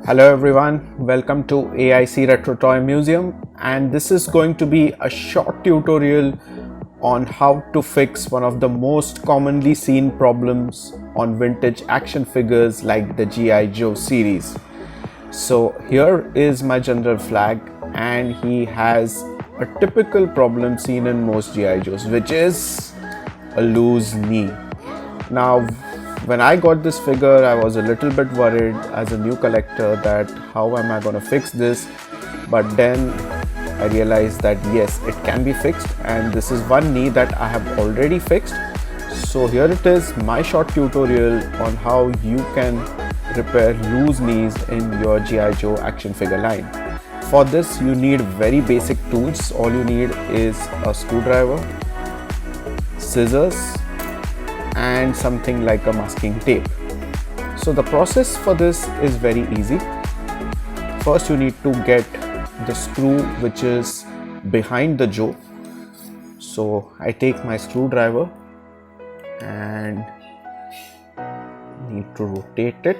Hello everyone, welcome to AIC Retro Toy Museum, and this is going to be a short tutorial on how to fix one of the most commonly seen problems on vintage action figures like the G.I. Joe series. So here is my general flag, and he has a typical problem seen in most G.I. Joes, which is a loose knee. Now, when I got this figure, I was a little bit worried as a new collector that how am I going to fix this, but then I realized that yes, it can be fixed, and this is one knee that I have already fixed. So here it is, my short tutorial on how you can repair loose knees in your G.I. Joe action figure line. For this you need very basic tools. All you need is a screwdriver, scissors, and something like a masking tape. So the process for this is very easy. First you need to get the screw which is behind the Joe. So I take my screwdriver and need to rotate it.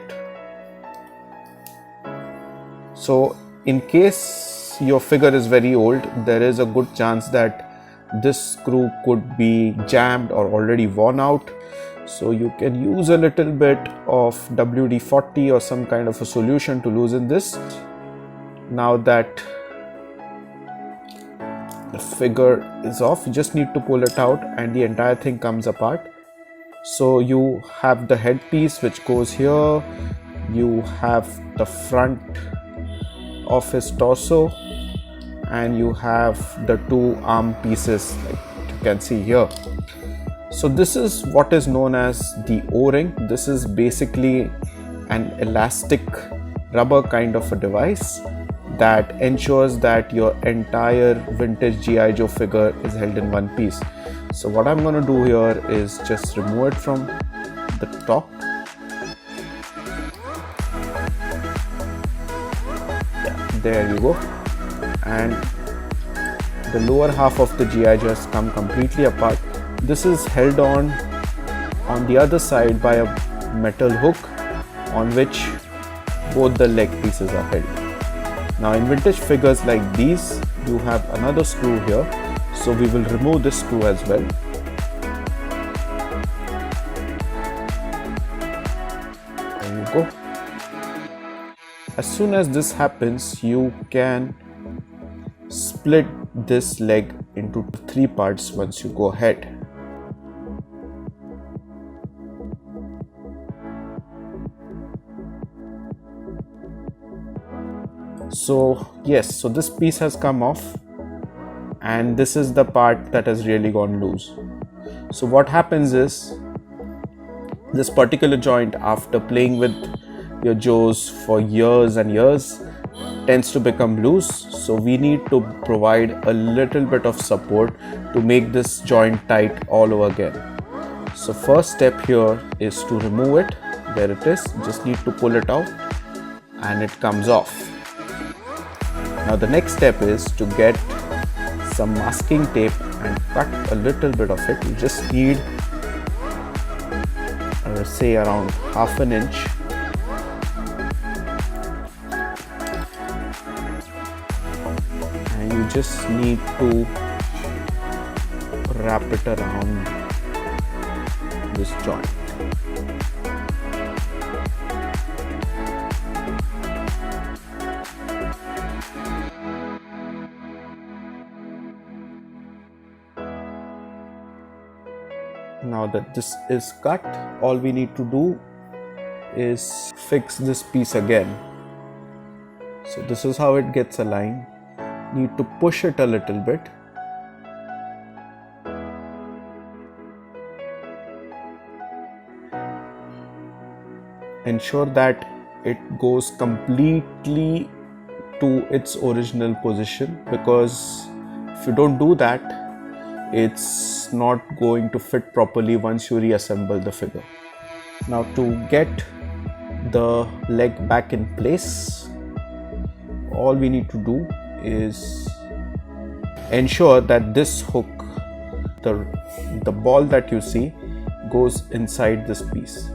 So in case your figure is very old, there is a good chance that this screw could be jammed or already worn out. So you can use a little bit of WD-40 or some kind of a solution to loosen this. Now that the figure is off, you just need to pull it out and the entire thing comes apart. So you have the headpiece which goes here, you have the front of his torso, and you have the two arm pieces like you can see here. So this is what is known as the O-ring. This is basically an elastic rubber kind of a device that ensures that your entire vintage G.I. Joe figure is held in one piece. So what I'm going to do here is just remove it from the top. Yeah, there you go. And the lower half of the G.I. Joe has come completely apart. This is held on the other side by a metal hook on which both the leg pieces are held. Now in vintage figures like these, you have another screw here, so we will remove this screw as well. There you go. As soon as this happens, you can split this leg into three parts once you go ahead. So yes, so this piece has come off, and this is the part that has really gone loose. So what happens is, this particular joint, after playing with your Joes for years and years, tends to become loose. So we need to provide a little bit of support to make this joint tight all over again. So first step here is to remove it. There it is, just need to pull it out and it comes off. Now the next step is to get some masking tape and cut a little bit of it. You just need say around half an inch. And you just need to wrap it around this joint. Now that this is cut, all we need to do is fix this piece again. So this is how it gets aligned. Need to push it a little bit. Ensure that it goes completely to its original position, because if you don't do that, it's not going to fit properly once you reassemble the figure. Now to get the leg back in place, all we need to do is ensure that this hook, the ball that you see, goes inside this piece.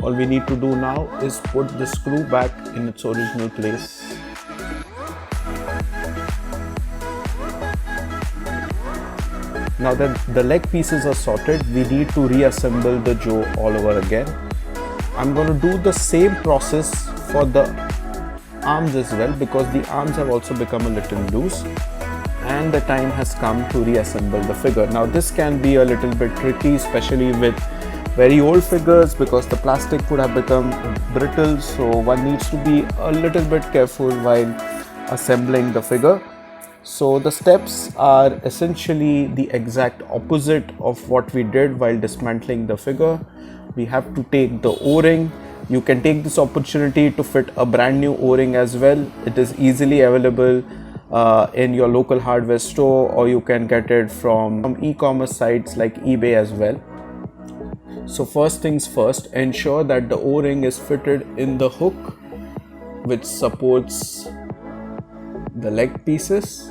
All we need to do now is put the screw back in its original place. Now that the leg pieces are sorted, we need to reassemble the jaw all over again. I'm going to do the same process for the arms as well, because the arms have also become a little loose and the time has come to reassemble the figure. Now this can be a little bit tricky, especially with very old figures, because the plastic would have become brittle, so one needs to be a little bit careful while assembling the figure. So the steps are essentially the exact opposite of what we did while dismantling the figure. We have to take the O-ring. You can take this opportunity to fit a brand new O-ring as well. It is easily available in your local hardware store, or you can get it from e-commerce sites like eBay as well. So first things first, ensure that the O-ring is fitted in the hook which supports the leg pieces.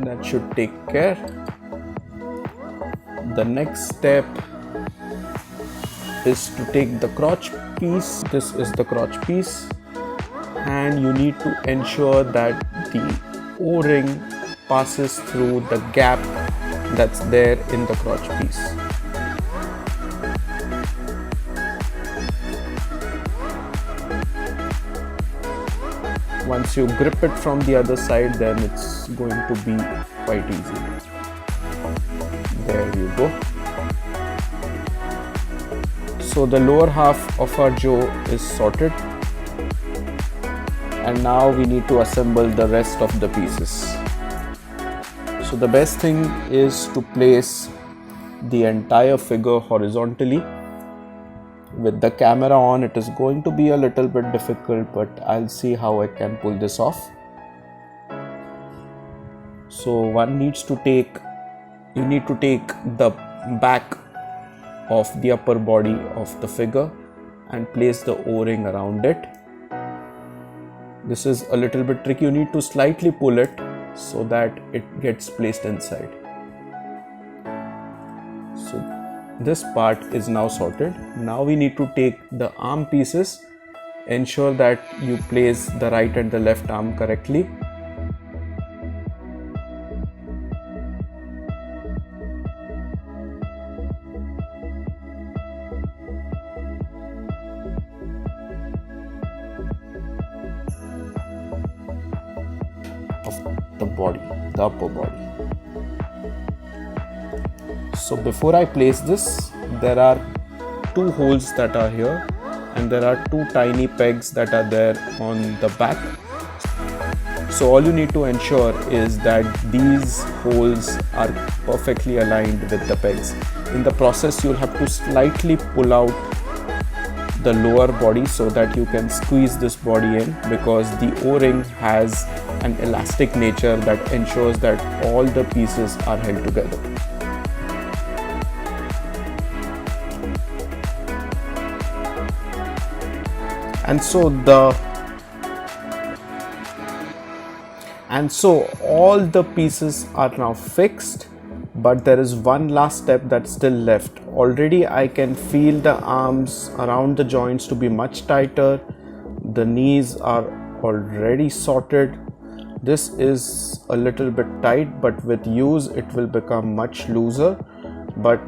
That should take care. The next step is to take the crotch piece. This is the crotch piece, and you need to ensure that the O-ring passes through the gap that's there in the crotch piece. Once you grip it from the other side, then it's going to be quite easy. There you go. So the lower half of our jaw is sorted, and now we need to assemble the rest of the pieces. So the best thing is to place the entire figure horizontally. With the camera on, it is going to be a little bit difficult, but I'll see how I can pull this off. So one needs to take, you need to take the back of the upper body of the figure and place the O-ring around it. This is a little bit tricky. You need to slightly pull it so that it gets placed inside. So this part is now sorted. Now we need to take the arm pieces. Ensure that you place the right and the left arm correctly. Of the body, the upper body. So before I place this, there are two holes that are here, and there are two tiny pegs that are there on the back. So all you need to ensure is that these holes are perfectly aligned with the pegs. In the process, you'll have to slightly pull out the lower body so that you can squeeze this body in, because the O-ring has an elastic nature that ensures that all the pieces are held together. And so all the pieces are now fixed, but there is one last step that's still left. Already I can feel the arms around the joints to be much tighter. The knees are already sorted. This is a little bit tight, but with use it will become much looser. But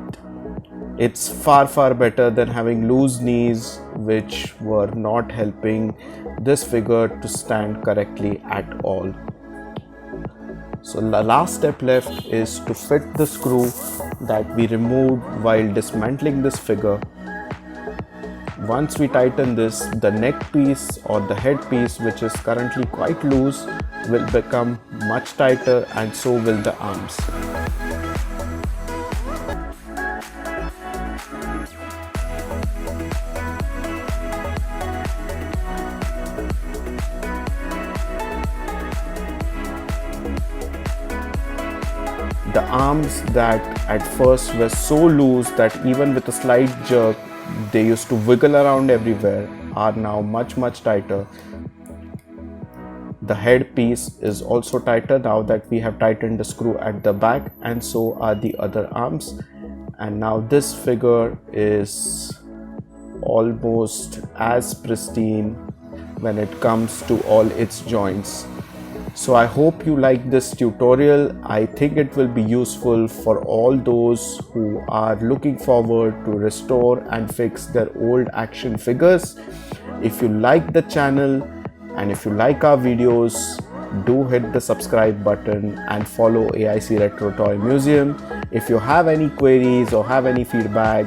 it's far better than having loose knees which were not helping this figure to stand correctly at all. So the last step left is to fit the screw that we removed while dismantling this figure. Once we tighten this, the neck piece or the head piece, which is currently quite loose, will become much tighter, and so will the arms. The arms that at first were so loose that even with a slight jerk they used to wiggle around everywhere are now much tighter. The head piece is also tighter now that we have tightened the screw at the back, and so are the other arms. And now this figure is almost as pristine when it comes to all its joints. So I hope you like this tutorial. I think it will be useful for all those who are looking forward to restore and fix their old action figures. If you like the channel and if you like our videos, do hit the subscribe button and follow AIC Retro Toy Museum. If you have any queries or have any feedback,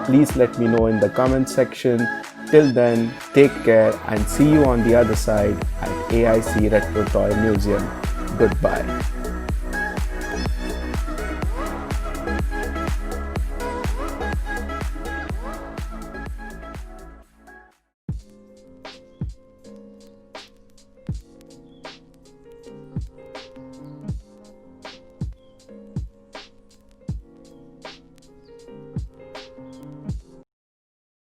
please let me know in the comment section. Till then, take care and see you on the other side at AIC Retro Toy Museum. Goodbye.